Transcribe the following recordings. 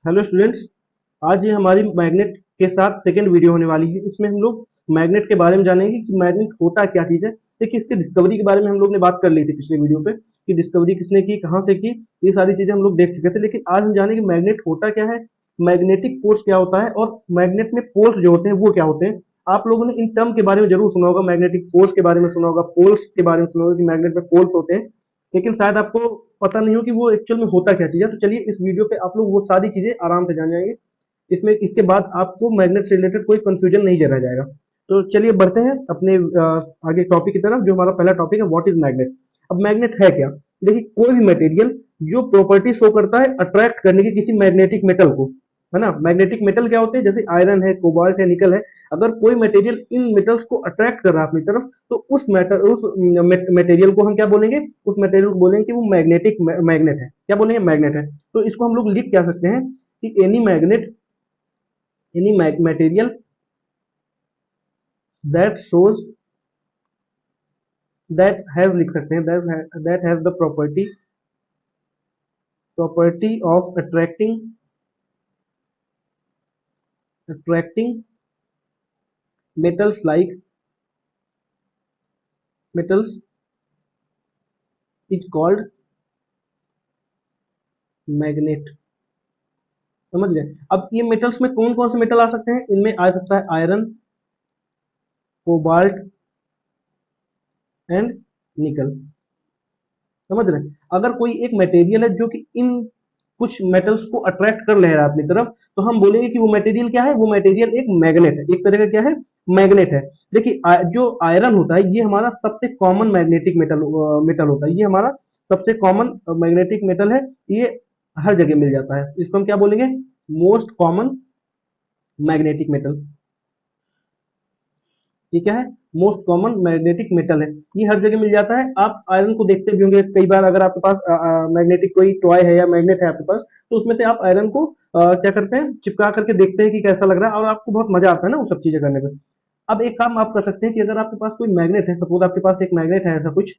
Hello students. आज ये हमारी मैग्नेट के साथ सेकंड वीडियो होने वाली है। इसमें हम लोग मैग्नेट के बारे में जानेंगे कि मैग्नेट होता क्या चीज़ है। देखिए, इसकी डिस्कवरी के बारे में हम लोग ने बात कर ली थी पिछले वीडियो पे कि डिस्कवरी किसने की, कहाँ से की। ये सारी चीज़ें हम लोग देख चुके थे, लेकिन आज हम जानेंगे मैग्नेट होता क्या है, मैग्नेटिक फोर्स क्या होता है और मैग्नेट में पोल्स जो होते हैं वो क्या होते हैं। आप लोगों ने इन टर्म के बारे में जरूर सुना होगा, मैग्नेटिक फोर्स के बारे में सुना होगा, पोल्स के बारे में सुना होगा कि मैग्नेट में पोल्स होते हैं, लेकिन शायद आपको पता नहीं हो कि वो एक्चुअल में होता क्या चीज़ है। तो चलिए इस वीडियो पे आप लोग वो सारी चीज़ें आराम से जान जाएंगे। इसमें इसके बाद आपको मैग्नेट से रिलेटेड कोई कंफ्यूजन नहीं रह जाएगा। तो चलिए बढ़ते हैं अपने आगे टॉपिक की तरफ। जो हमारा पहला टॉपिक है, व्हाट इज मैग्नेट। अब मैग्नेट है क्या। देखिए, कोई भी मटेरियल जो प्रॉपर्टी शो करता है अट्रैक्ट करने की किसी मैग्नेटिक मेटल को, है ना। मैग्नेटिक मेटल क्या होते हैं, जैसे आयरन है, कोबाल्ट है, निकल है। अगर कोई मटेरियल इन मेटल्स को अट्रैक्ट कर रहा है अपनी तरफ, तो उस मटेरियल को हम क्या बोलेंगे, उस मटेरियल को बोलेंगे कि वो मैग्नेटिक मैग्नेट है। क्या बोलेंगे, मैग्नेट है। तो इसको हम लोग लिख क्या सकते हैं कि any magnet, any material that shows, that has लिख सकते हैं, that has the property of attracting metals like metals is called magnet। समझ गए। अब ये मेटल्स में कौन कौन से मेटल आ सकते हैं, इनमें आ सकता है आयरन, कोबाल्ट एंड निकल। समझ रहे हैं। अगर कोई एक मटेरियल है जो कि इन कुछ मेटल्स को अट्रैक्ट कर ले रहा है अपनी तरफ, तो हम बोलेंगे कि वो मटेरियल क्या है, वो मटेरियल एक मैग्नेट है, एक तरह का क्या है, मैग्नेट है। देखिए, जो आयरन होता है ये हमारा सबसे कॉमन मैग्नेटिक मेटल होता है। ये हमारा सबसे कॉमन मैग्नेटिक मेटल है। ये हर जगह मिल जाता है। इसको हम क्या बोलेंगे, मोस्ट कॉमन मैग्नेटिक मेटल। ये क्या है, मोस्ट कॉमन मैग्नेटिक मेटल है। ये हर जगह मिल जाता है। आप आयरन को देखते भी होंगे कई बार, अगर आपके पास मैग्नेटिक कोई टॉय है या मैग्नेट है आपके पास, तो उसमें से आप आयरन को क्या करते हैं, चिपका करके देखते हैं कि कैसा लग रहा है, और आपको बहुत मजा आता है ना वो सब चीजें करने में। अब एक काम आप कर सकते हैं कि अगर आपके पास कोई मैग्नेट है, सपोज आपके पास एक मैग्नेट है ऐसा कुछ,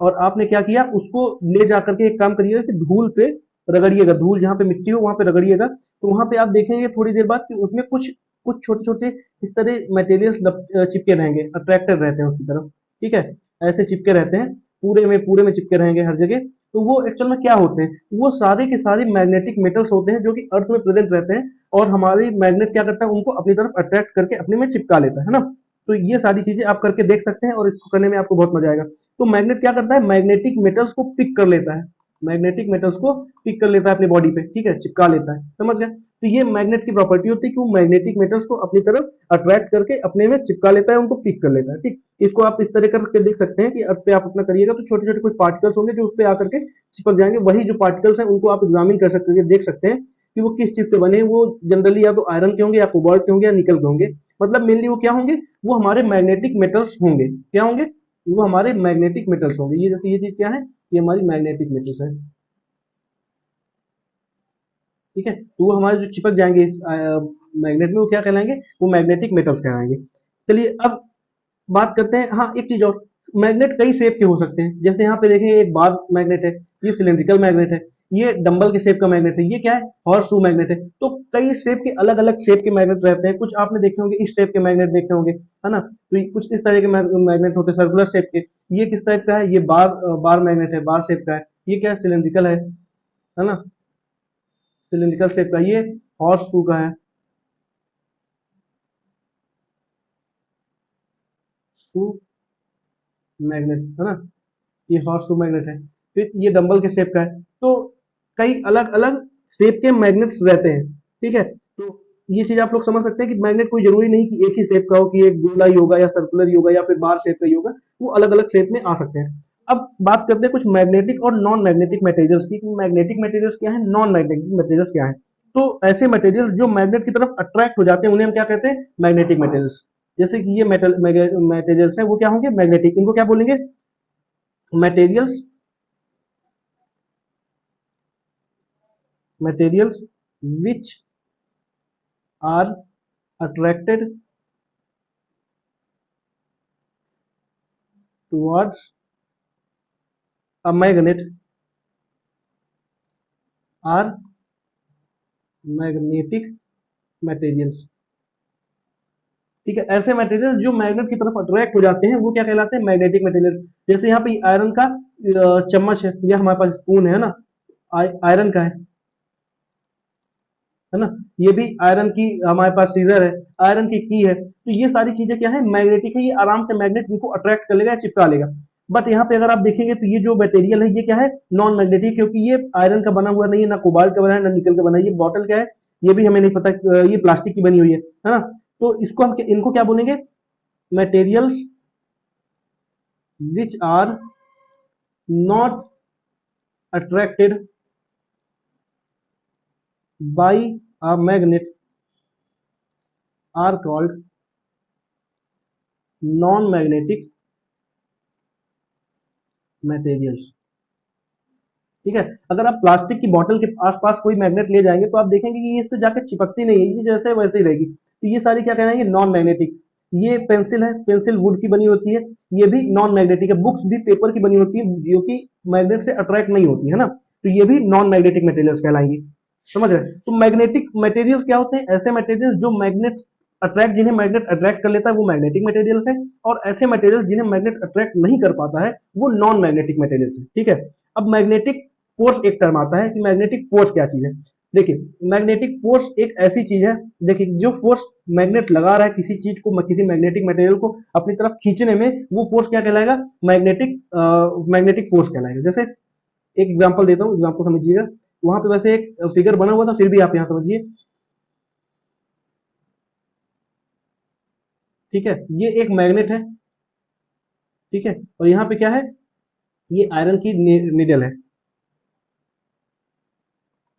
और आपने क्या किया, उसको ले जा करके एक काम करिएगा कि धूल पे रगड़िएगा, धूल जहाँ पे मिट्टी हो वहां पे रगड़िएगा। तो वहां पे आप देखेंगे थोड़ी देर बाद कि उसमें कुछ कुछ छोटे छोटे इस तरह मटेरियल्स चिपके रहेंगे, अट्रैक्टेड रहते हैं उसकी तरफ। ठीक है, ऐसे चिपके रहते हैं, पूरे में चिपके रहेंगे हर जगह। तो वो एक्चुअल में क्या होते हैं, वो सारे के सारे मैग्नेटिक मेटल्स होते हैं जो कि अर्थ में प्रेजेंट रहते हैं। और हमारी मैग्नेट क्या करता है, उनको अपनी तरफ अट्रैक्ट करके अपने में चिपका लेता है ना। तो ये सारी चीजें आप करके देख सकते हैं, और इसको करने में आपको बहुत मजा आएगा। तो मैग्नेट क्या करता है, मैग्नेटिक मेटल्स को पिक कर लेता है, मैग्नेटिक मेटल्स को पिक कर लेता है अपनी बॉडी पे। ठीक है, चिपका लेता है। समझ गए। तो ये मैग्नेट की प्रॉपर्टी होती है कि वो मैग्नेटिक मेटल्स को अपनी तरफ अट्रैक्ट करके अपने में चिपका लेता है, उनको पिक कर लेता है। ठीक, इसको आप इस तरह करके देख सकते हैं कि अर्थ पे आप अपना करिएगा तो छोटे छोटे कुछ पार्टिकल्स होंगे जो उस पे आकर के चिपक जाएंगे। वही जो पार्टिकल्स हैं उनको आप एग्जामिन कर सकते हैं, देख सकते हैं कि वो किस चीज से बने हैं। वो जनरली या तो आयरन के होंगे, या कोबाल्ट के होंगे, या निकल के होंगे। मतलब मेनली वो क्या होंगे, वो हमारे मैग्नेटिक मेटल्स होंगे। क्या होंगे, वो हमारे मैग्नेटिक मेटल्स होंगे। ये जैसे ये चीज क्या है, ये हमारी मैग्नेटिक मेटल्स है। ठीक है, तो वो हमारे जो चिपक जाएंगे इस मैग्नेट में, वो क्या कहलाएंगे, वो मैग्नेटिक मेटल्स कहलाएंगे। चलिए अब बात करते हैं, हाँ एक चीज और, मैग्नेट कई शेप के हो सकते हैं। जैसे यहाँ पे देखें, एक बार मैग्नेट है, ये सिलेंड्रिकल मैग्नेट है, ये डंबल के शेप का मैग्नेट है, ये क्या है, हॉर्स शू मैग्नेट है। तो कई शेप के, अलग अलग शेप के मैग्नेट रहते हैं। कुछ आपने देखे होंगे इस शेप के मैग्नेट देखे होंगे, है ना। तो कुछ इस तरह के मैग्नेट होते हैं, सर्कुलर शेप के। ये किस टाइप का है, ये बार मैग्नेट है, बार शेप का है। ये क्या है, सिलेंड्रिकल है ना, सिलेंड्रिकल शेप का। ये हॉर्स शू का है, शू मैग्नेट, है ना। ये हॉर्स शू मैग्नेट है। फिर ये डंबल के शेप का है। तो कई अलग अलग शेप के मैग्नेट्स रहते हैं। ठीक है, तो ये चीज आप लोग समझ सकते हैं कि मैग्नेट कोई जरूरी नहीं कि एक ही शेप का हो, कि एक गोला ही होगा या सर्कुलर ही होगा या फिर बार शेप का ही होगा। वो अलग अलग शेप में आ सकते हैं। अब बात करते हैं कुछ मैग्नेटिक और नॉन मैग्नेटिक मटेरियल्स की। मैग्नेटिक मटेरियल्स क्या है, नॉन मैग्नेटिक मटेरियल्स क्या है। तो ऐसे मटेरियल जो मैग्नेट की तरफ अट्रैक्ट हो जाते हैं, उन्हें हम क्या कहते हैं, मैग्नेटिक मटेरियल्स। जैसे कि ये मेटल मटेरियल्स है, वो क्या होंगे, मैग्नेटिक। इनको क्या बोलेंगे, materials materials which are attracted towards a magnet are magnetic materials. ठीक है, ऐसे मटेरियल जो मैग्नेट की तरफ अट्रैक्ट हो जाते हैं वो क्या कहलाते हैं, मैग्नेटिक मटेरियल। जैसे यहाँ पे आयरन का चम्मच है, या हमारे पास स्पून है ना, आयरन का है ना, ये भी आयरन की, हमारे पास सीजर है, आयरन की है। तो ये सारी चीजें क्या है, मैग्नेटिक है, ये आराम से मैग्नेट इनको अट्रैक्ट कर लेगा, चिपका लेगा। बट यहाँ पे अगर आप देखेंगे तो ये जो मटेरियल है ये क्या है, नॉन मैग्नेटिक, क्योंकि ये आयरन का बना हुआ नहीं है, ना कोबाल्ट का बना है, ना निकल का बना है। ये बॉटल क्या है ये भी हमें नहीं पता, ये प्लास्टिक की बनी हुई है ना। तो इसको हम इनको क्या बोलेंगे, materials which are not attracted by a magnet are called non-magnetic materials। ठीक है, अगर आप प्लास्टिक की बोतल के आसपास कोई मैग्नेट ले जाएंगे तो आप देखेंगे कि ये इससे जाकर चिपकती नहीं है, ये जैसे वैसे ही रहेगी। तो ये सारी क्या कहलाएंगे, नॉन मैग्नेटिक। ये पेंसिल है, पेंसिल वुड की बनी होती है, ये भी नॉन मैग्नेटिक है। बुक्स भी पेपर की बनी होती है, जो कि मैग्नेट से अट्रैक्ट नहीं होती है ना, तो ये भी नॉन मैग्नेटिक मटेरियल्स कहलाएंगी। समझ रहे हैं? तो मैग्नेटिक मटेरियल्स क्या होते हैं, ऐसे मटेरियल्स जो मैग्नेट अट्रैक्ट, जिन्हें मैग्नेट अट्रैक्ट कर लेता है वो मैग्नेटिक मटेरियल्स है। और ऐसे मटेरियल्स जिन्हें मैग्नेट अट्रैक्ट नहीं कर पाता है वो नॉन मैग्नेटिक मटेरियल्स है। ठीक है, अब मैग्नेटिक फोर्स एक टर्म आता है कि मैग्नेटिक फोर्स क्या चीज है। देखिए, मैग्नेटिक फोर्स एक ऐसी चीज है, देखिए जो फोर्स मैग्नेट लगा रहा है किसी चीज को, किसी मैग्नेटिक मटेरियल को अपनी तरफ खींचने में, वो फोर्स क्या कहलाएगा, मैग्नेटिक फोर्स कहलाएगा। जैसे एक एग्जांपल देता हूँ, एग्जांपल समझिएगा। वहां पे वैसे एक फिगर बना हुआ था, फिर भी आप यहाँ समझिए। ठीक है, ये एक मैग्नेट है। ठीक है, और यहाँ पे क्या है, ये आयरन की निडल है,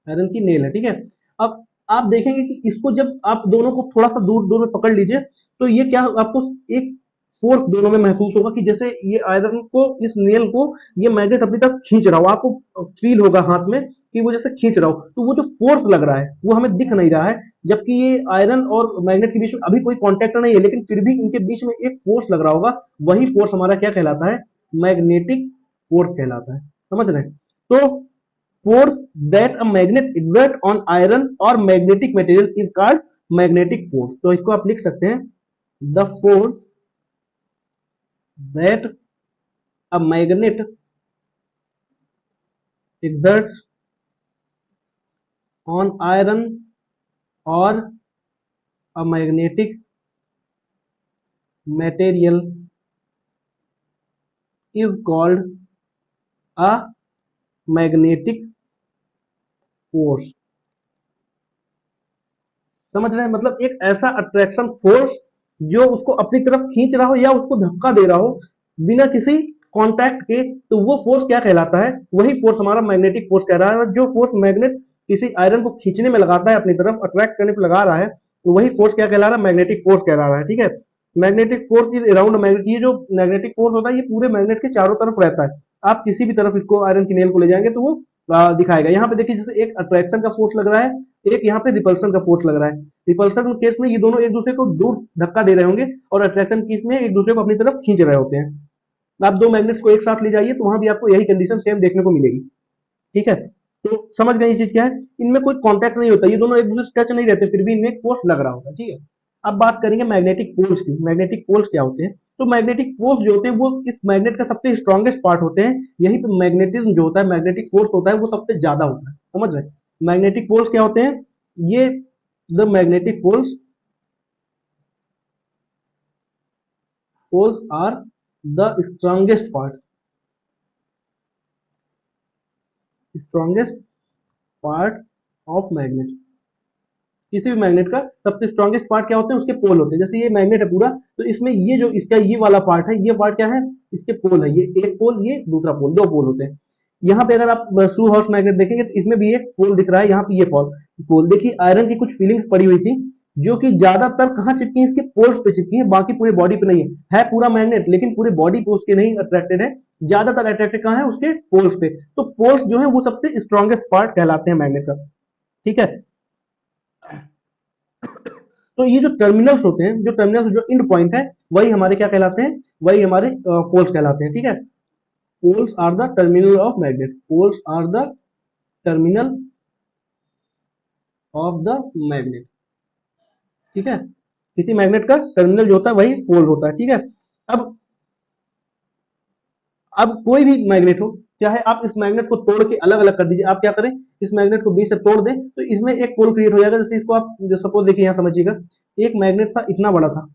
आयरन की नेल है। ठीक है, अब आप देखेंगे कि इसको जब आप दोनों को थोड़ा सा दूर दूर में पकड़ लीजिए, तो ये क्या, आपको एक फोर्स दोनों में महसूस होगा कि जैसे ये आयरन को, इस नेल को ये मैग्नेट अपनी तरफ खींच रहा हो, आपको फील होगा हाथ में कि वो जैसे खींच रहा हो। तो वो जो फोर्स लग रहा है वो हमें दिख नहीं रहा है, जबकि ये आयरन और मैग्नेट के बीच में अभी कोई कॉन्टेक्ट नहीं है, लेकिन फिर भी इनके बीच में एक फोर्स लग रहा होगा। वही फोर्स हमारा क्या कहलाता है, मैग्नेटिक फोर्स कहलाता है। समझ रहे हैं? तो force that a magnet exert on iron or magnetic material is called magnetic force। तो इसको आप लिख सकते हैं, the force that a magnet exerts on iron or a magnetic material is called a magnetic force। समझ रहे हैं? मतलब एक ऐसा अट्रैक्शन फोर्स जो उसको अपनी तरफ खींच रहा हो या उसको धक्का दे रहा हो बिना किसी कांटेक्ट के, तो वो फोर्स क्या कहलाता है, वही फोर्स हमारा मैग्नेटिक फोर्स कह रहा है। जो फोर्स मैग्नेट किसी आयरन को खींचने में लगाता है, अपनी तरफ अट्रैक्ट करने पे लगा रहा है, तो वही फोर्स क्या कहला रहा है, मैग्नेटिक फोर्स कह रहा है। ठीक है, magnetic force is around magnet. ये जो मैग्नेटिक फोर्स होता है ये पूरे मैग्नेट के चारों तरफ रहता है। आप किसी भी तरफ इसको आयरन की नेल को ले जाएंगे तो वो दिखाएगा। यहाँ पे देखिए, जैसे एक अट्रैक्शन का फोर्स लग रहा है, एक यहाँ पे रिपल्सन का फोर्स लग रहा है। रिपल्सन केस में ये दोनों एक दूसरे को दूर धक्का दे रहे होंगे, और अट्रैक्शन केस में एक दूसरे को अपनी तरफ खींच रहे होते हैं। आप दो मैग्नेट्स को एक साथ ले जाइए तो वहां भी आपको यही कंडीशन सेम देखने को मिलेगी। ठीक है, तो समझ गए ये चीज क्या है, इनमें कोई कांटेक्ट नहीं होता, ये दोनों एक दूसरे से टच नहीं रहते, फिर भी इनमें एक फोर्स लग रहा होता है। ठीक है, अब बात करेंगे मैग्नेटिक पोल्स की। मैग्नेटिक पोल्स क्या होते हैं? तो मैग्नेटिक पोल्स जो होते हैं वो इस मैग्नेट का सबसे स्ट्रॉन्गेस्ट पार्ट होते हैं। यही पे मैग्नेटिज्म जो होता है, मैग्नेटिक फोर्स होता है, वो सबसे ज्यादा होता है। समझ रहे? मैग्नेटिक पोल्स क्या होते हैं, ये the magnetic poles are the strongest part of magnet। किसी भी मैग्नेट का सबसे स्ट्रॉन्गेस्ट पार्ट क्या होते हैं, उसके पोल होते हैं। जैसे ये मैग्नेट है पूरा, तो इसमें ये जो इसका ये वाला पार्ट है, ये पार्ट क्या है, इसके पोल है। ये एक पोल, ये दूसरा पोल, दो पोल होते हैं। यहाँ पे अगर आप थ्रू हाउस मैग्नेट देखेंगे तो इसमें भी एक पोल दिख रहा है, यहाँ पे ये पोल पोल देखिए, आयरन की कुछ फीलिंग्स पड़ी हुई थी जो कि ज्यादातर कहाँ चिपकी है, इसके पोल्स पे चिपकी है, बाकी पूरे बॉडी पे नहीं है पूरा मैग्नेट, लेकिन पूरे बॉडी पे उसके नहीं अट्रैक्टेड है। ज्यादातर अट्रैक्टेड कहाँ है, उसके पोल्स पे। तो पोल्स जो है वो सबसे स्ट्रॉन्गेस्ट पार्ट कहलाते हैं मैग्नेट का। ठीक है, तो ये जो टर्मिनल्स होते हैं, जो टर्मिनल्स, जो इंड पॉइंट है, वही हमारे क्या कहलाते हैं, वही हमारे पोल्स कहलाते हैं। ठीक है, poles are the terminal of magnet, poles are the terminal of the magnet, ठीक है। किसी मैग्नेट का टर्मिनल जो होता है वही पोल होता है, ठीक है। अब अब कोई भी मैग्नेट हो, चाहे आप इस मैग्नेट को तोड़ के अलग अलग कर दीजिए, आप क्या करें, इस मैग्नेट को बीच से तोड़ दें तो इसमें एक पोल क्रिएट हो जाएगा। जैसे इसको आप सपोज देखिए, यहाँ समझिएगा, एक मैग्नेट था इतना बड़ा था,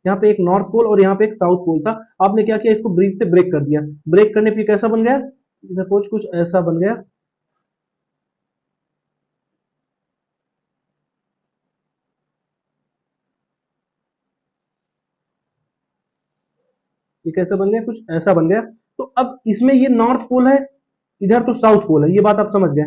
यहाँ पे एक नॉर्थ पोल और यहाँ पे एक साउथ पोल था। आपने क्या किया, इसको ब्रिज से ब्रेक कर दिया, ब्रेक करने पे कैसा बन गया, सपोज कुछ ऐसा बन गया, ये कैसा बन गया, कुछ ऐसा बन गया। तो अब इसमें ये नॉर्थ पोल है, इधर तो साउथ पोल है, ये बात आप समझ गए।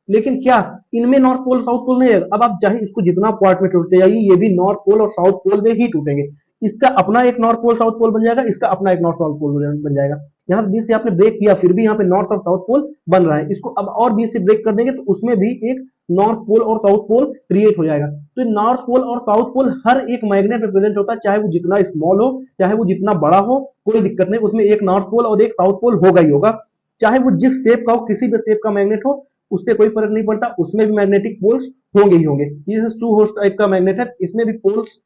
लेकिन क्या इनमें नॉर्थ पोल साउथ पोल नहीं है? अब आप चाहे इसको जितना पार्ट में टूटते जाइए, ये भी नॉर्थ पोल और साउथ पोल में ही टूटेंगे। इसका अपना एक नॉर्थ पोल साउथ पोल बन जाएगा, इसका अपना एक नॉर्थ साउथ पोल बन जाएगा। यहाँ बीच से आपने ब्रेक किया, फिर भी यहाँ पे नॉर्थ और साउथ पोल बन रहा है। इसको अब और बीच से ब्रेक कर देंगे तो उसमें भी एक नॉर्थ पोल और साउथ पोल क्रिएट हो जाएगा। तो नॉर्थ पोल और साउथ पोल हर एक मैग्नेट में प्रेजेंट होता है, चाहे वो जितना स्मॉल हो, चाहे वो जितना बड़ा हो, कोई दिक्कत नहीं, उसमें एक नॉर्थ पोल और एक साउथ पोल होगा ही होगा। चाहे वो जिस शेप का हो, किसी भी शेप का मैग्नेट हो, उससे कोई फर्क नहीं पड़ता, उसमें भी मैग्नेटिक पोल्स होंगे ही होंगे। ये टू होस्ट टाइप का मैग्नेट है, इसमें भी पोल्स,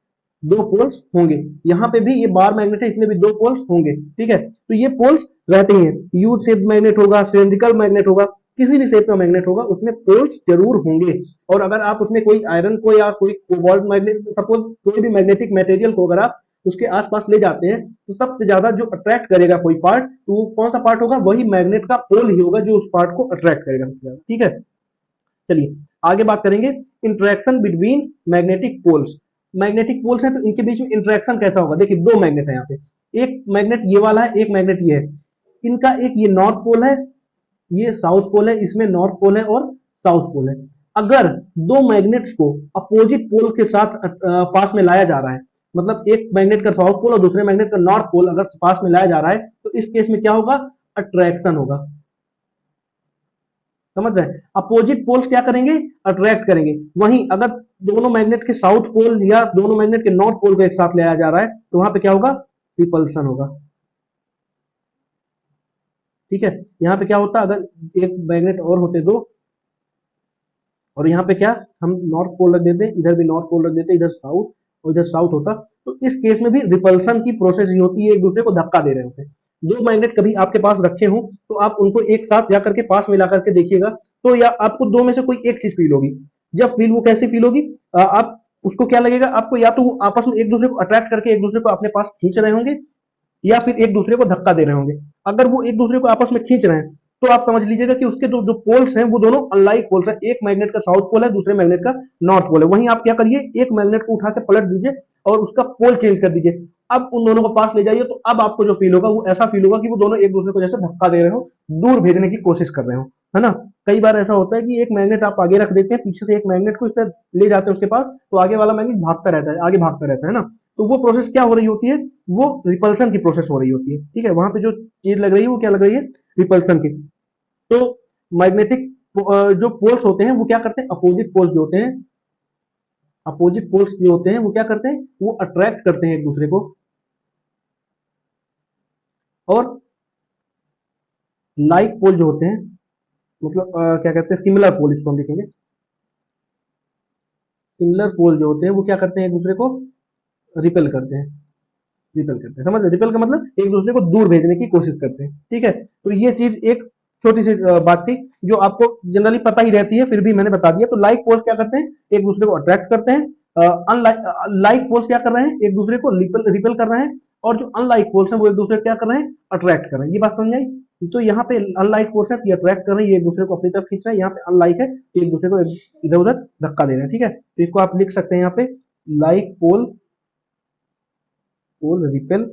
दो पोल्स होंगे। यहाँ पे भी ये बार मैग्नेट है, इसमें भी दो पोल्स होंगे, ठीक है। तो ये पोल्स रहते ही हैं। यू शेप मैग्नेट होगा, सिलिंड्रिकल मैग्नेट होगा, किसी भी शेप का मैग्नेट होगा, उसमें पोल्स जरूर होंगे। और अगर आप उसमें कोई आयरन को या कोई कोबाल्ट मैग्नेट, सपोज कोई भी मैग्नेटिक मटेरियल को अगर आप उसके आसपास ले जाते हैं, तो सबसे ज्यादा जो अट्रैक्ट करेगा कोई पार्ट, तो वो कौन सा पार्ट होगा, वही मैग्नेट का पोल ही होगा जो उस पार्ट को अट्रैक्ट करेगा सबसे ज्यादा, ठीक है। चलिए आगे बात करेंगे, interaction between magnetic poles. Magnetic poles है तो इनके बीच में इंटरेक्शन कैसा होगा। देखिए दो मैग्नेट है यहाँ पे, एक मैग्नेट ये वाला है, एक मैग्नेट ये है। इनका एक ये नॉर्थ पोल है, ये साउथ पोल है, इसमें नॉर्थ पोल है और साउथ पोल है। अगर दो मैग्नेट्स को अपोजिट पोल के साथ पास में लाया जा रहा है, मतलब एक मैग्नेट का साउथ पोल और दूसरे मैग्नेट का नॉर्थ पोल अगर पास में लाया जा रहा है, तो इस केस में क्या होगा, अट्रैक्शन होगा। समझ रहे हैं, अपोजिट पोल्स क्या करेंगे, अट्रैक्ट करेंगे। वहीं अगर दोनों मैग्नेट के साउथ पोल या दोनों मैग्नेट के नॉर्थ पोल को एक साथ लाया जा रहा है, तो वहां पे क्या होगा, रिपल्सन होगा, ठीक है। यहाँ पे क्या होता, अगर एक मैग्नेट और होते दो, और यहाँ पे क्या, हम नॉर्थ पोल रख देते, इधर भी नॉर्थ पोल रख देते, इधर साउथ और इधर साउथ होता, तो इस केस में भी रिपल्सन की प्रोसेस ही होती है, एक दूसरे को धक्का दे रहे होते हैं। दो मैग्नेट कभी आपके पास रखे हो तो आप उनको एक साथ जाकर के पास मिला करके देखिएगा, तो या आपको दो में से कोई एक चीज फील होगी। जब फील वो कैसी फील होगी, आप उसको क्या लगेगा आपको, या तो वो आपस में एक दूसरे को अट्रैक्ट करके एक दूसरे को अपने पास खींच रहे होंगे, या फिर एक दूसरे को धक्का दे रहे होंगे। अगर वो एक दूसरे को आपस में खींच रहे हैं, तो आप समझ लीजिएगा कि उसके जो जो पोल्स हैं वो दोनों अनलाइक पोल्स हैं। एक मैग्नेट का साउथ पोल है, दूसरे मैग्नेट का नॉर्थ पोल है। वहीं आप क्या करिए, एक मैग्नेट को उठा के पलट दीजिए और उसका पोल चेंज कर दीजिए। अब उन दोनों को पास ले जाइए, तो अब आपको जो फील होगा वो ऐसा फील होगा कि वो दोनों एक दूसरे को जैसे धक्का दे रहे हो, दूर भेजने की कोशिश कर रहे हो, है ना। कई बार ऐसा होता है कि एक मैग्नेट आप आगे रख देते हैं, पीछे से एक मैग्नेट को इस तरह ले जाते हैं उसके पास, तो आगे वाला मैग्नेट भागता रहता है, आगे भागता रहता है ना। तो वो प्रोसेस क्या हो रही होती है, वो रिपल्सन की प्रोसेस हो रही होती है, ठीक है। वहां पे जो चीज लग रही है वो क्या लग रही है, रिपल्सन की। तो मैग्नेटिक जो पोल्स होते हैं वो क्या करते हैं, अपोजिट पोल्स जो होते हैं, अपोजिट पोल्स जो होते हैं वो क्या करते हैं, वो अट्रैक्ट करते हैं एक दूसरे को। और लाइक पोल जो होते हैं, मतलब क्या कहते हैं, सिमिलर पोल, इसको हम लिखेंगे, सिमिलर पोल जो होते हैं वो क्या करते हैं, एक दूसरे को रिपेल करते हैं, रिपेल करते हैं। समझ रहे, रिपेल का मतलब एक दूसरे को दूर भेजने की कोशिश करते हैं, ठीक है। तो ये चीज एक छोटी सी बात थी जो आपको जनरली पता ही रहती है, फिर भी मैंने बता दिया। तो लाइक पोल्स क्या करते हैं, एक दूसरे को अट्रैक्ट करते हैं। अनलाइक लाइक पोल्स क्या कर रहे हैं, एक दूसरे को रिपेल कर रहे हैं। और जो अनलाइक पोल्स हैं वो एक दूसरे को क्या कर रहे हैं, अट्रैक्ट कर रहे हैं। ये बात समझ आई। तो यहाँ पे अनलाइक पोल्स है, ये अट्रैक्ट कर रहे हैं, ये एक दूसरे को अपनी तरफ खींच रहे हैं। यहाँ पे अनलाइक है, एक दूसरे को इधर उधर धक्का दे रहे हैं, ठीक है। तो इसको आप लिख सकते हैं यहाँ पे, like pole, pole repel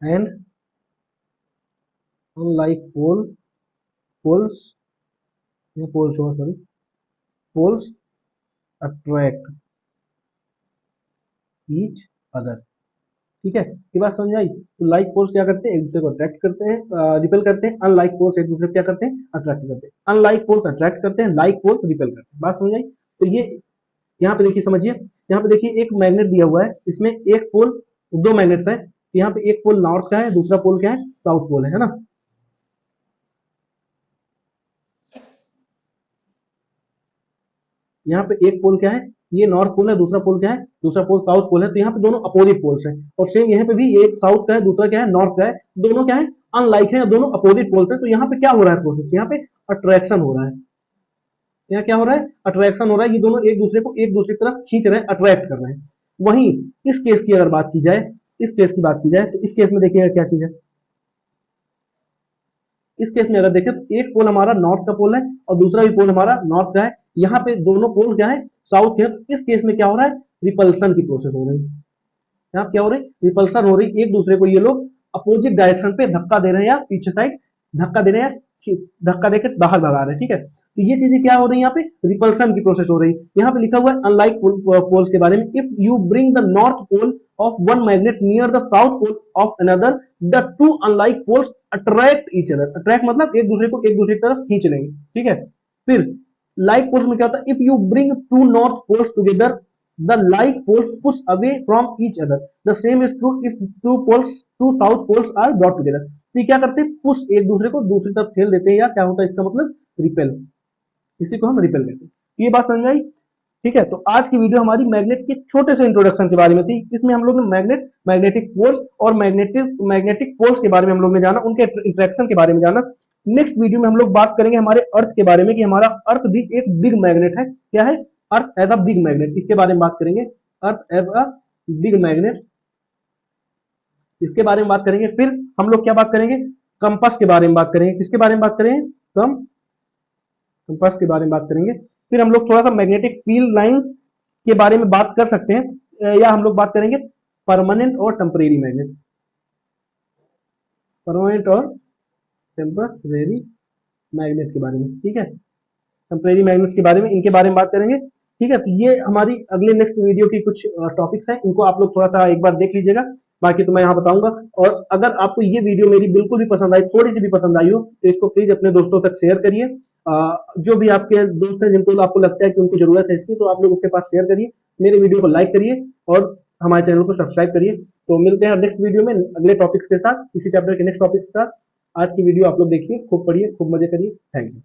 and unlike poles, ये poles होगा, sorry, poles attract each other, ठीक है। ये बात समझ आई। तो लाइक पोल्स क्या करते हैं, एक दूसरे को अट्रैक्ट करते हैं, रिपेल करते हैं। अनलाइक पोल्स एक दूसरे को क्या करते हैं, अट्रैक्ट करते हैं। अनलाइक पोल्स अट्रैक्ट करते हैं, लाइक पोल्स रिपेल करते हैं। बात समझ आई। तो ये यहाँ पे देखिए, समझिए, यहाँ पे देखिए एक मैग्नेट दिया हुआ है, इसमें एक पोल, दो मैग्नेट्स है, यहाँ पे एक पोल नॉर्थ का है, दूसरा पोल क्या है, साउथ पोल है ना। यहाँ पे एक पोल क्या है, ये नॉर्थ पोल है, दूसरा पोल क्या है, दूसरा पोल साउथ पोल है, तो यहाँ पे दोनों अपोजिट पोल्स हैं। और सेम यहाँ पे भी एक साउथ का है, दूसरा क्या है, नॉर्थ का है, दोनों क्या है, अनलाइक है, दोनों अपोजिट पोल्स हैं। तो यहाँ पे क्या हो रहा है प्रोसेस, यहाँ पे अट्रैक्शन हो रहा है। यहाँ क्या हो रहा है, अट्रैक्शन हो रहा है, ये दोनों एक दूसरे को एक दूसरे की तरफ खींच रहे हैं, अट्रैक्ट कर रहे हैं। वहीं इस केस की अगर बात की जाए, इस केस की बात की जाए, तो इस केस में देखिएगा क्या चीज है। इस केस में अगर देखें तो एक पोल हमारा नॉर्थ का पोल है और दूसरा भी पोल हमारा नॉर्थ का है। यहाँ पे दोनों पोल क्या है, साउथ के है। तो इस केस में क्या हो रहा है, रिपल्सन की प्रोसेस हो रही है। यहाँ क्या हो रही है, रिपल्सन हो रही है। एक दूसरे को ये लोग अपोजिट डायरेक्शन पे धक्का दे रहे हैं या पीछे साइड धक्का दे रहे हैं, धक्का देकर बाहर भगा रहे हैं, ठीक है। तो ये चीजें क्या हो रही है, यहाँ पे रिपल्सन की प्रोसेस हो रही है। यहाँ पे लिखा हुआ है अनलाइक पोल्स के बारे में, if you bring the north pole of one magnet near the south pole of another, the two unlike poles attract each other. Attract मतलब एक दूसरे को एक दूसरे की तरफ खींच लेंगे, ठीक है। फिर लाइक पोल्स में क्या होता है, if you bring two north poles together, the like poles push away from each other, the same is true if two south poles are brought together। तो क्या करते हैं, पुश एक दूसरे को दूसरी तरफ ठेल देते हैं, या क्या होता है इसका मतलब रिपेल, इसी को हम रिपेल कहते हैं। ये बात समझ में आई, ठीक है। तो आज की वीडियो हमारी मैग्नेट के छोटे से इंट्रोडक्शन के बारे में थी। इसमें हम लोग ने मैग्नेटिक फोर्स और मैग्नेटिक पोल्स के बारे में हम लोग ने जाना, उनके इंटरेक्शन के बारे में जाना। नेक्स्ट वीडियो में हम लोग बात करेंगे हमारे अर्थ के बारे में, कि हमारा अर्थ भी एक बिग मैग्नेट है। क्या है, earth as a big magnet, इसके बारे में बात करेंगे। Earth as a big magnet, इसके बारे में बात करेंगे। फिर हम लोग क्या बात करेंगे, कंपास के बारे में बात करेंगे। किसके बारे में बात करेंगे, कंपास के बारे में बात करेंगे। फिर हम लोग थोड़ा सा मैग्नेटिक फील्ड लाइंस के बारे में बात कर सकते हैं, या हम लोग बात करेंगे परमानेंट और टेम्परेरी मैग्नेट, परमानेंट और टेम्परेरी मैग्नेट के बारे में, ठीक है। टेम्परेरी मैग्नेट्स के बारे में, इनके बारे में बात करेंगे, ठीक है। तो ये हमारी अगले नेक्स्ट वीडियो की कुछ टॉपिक्स हैं, इनको आप लोग थोड़ा सा एक बार देख लीजिएगा, बाकी तो मैं यहाँ बताऊंगा। और अगर आपको ये वीडियो मेरी बिल्कुल भी पसंद आई, थोड़ी सी भी पसंद आई हो, तो इसको प्लीज अपने दोस्तों तक शेयर करिए। जो भी आपके दोस्त हैं जिनको आपको लगता है कि उनको जरूरत है इसकी, तो आप लोग उसके पास शेयर करिए, मेरे वीडियो को लाइक करिए और हमारे चैनल को सब्सक्राइब करिए। तो मिलते हैं नेक्स्ट वीडियो में अगले टॉपिक्स के साथ, इसी चैप्टर के नेक्स्ट टॉपिक्स के साथ। आज की वीडियो आप लोग देखिए, खूब पढ़िए, खूब मजे करिए। Thank you.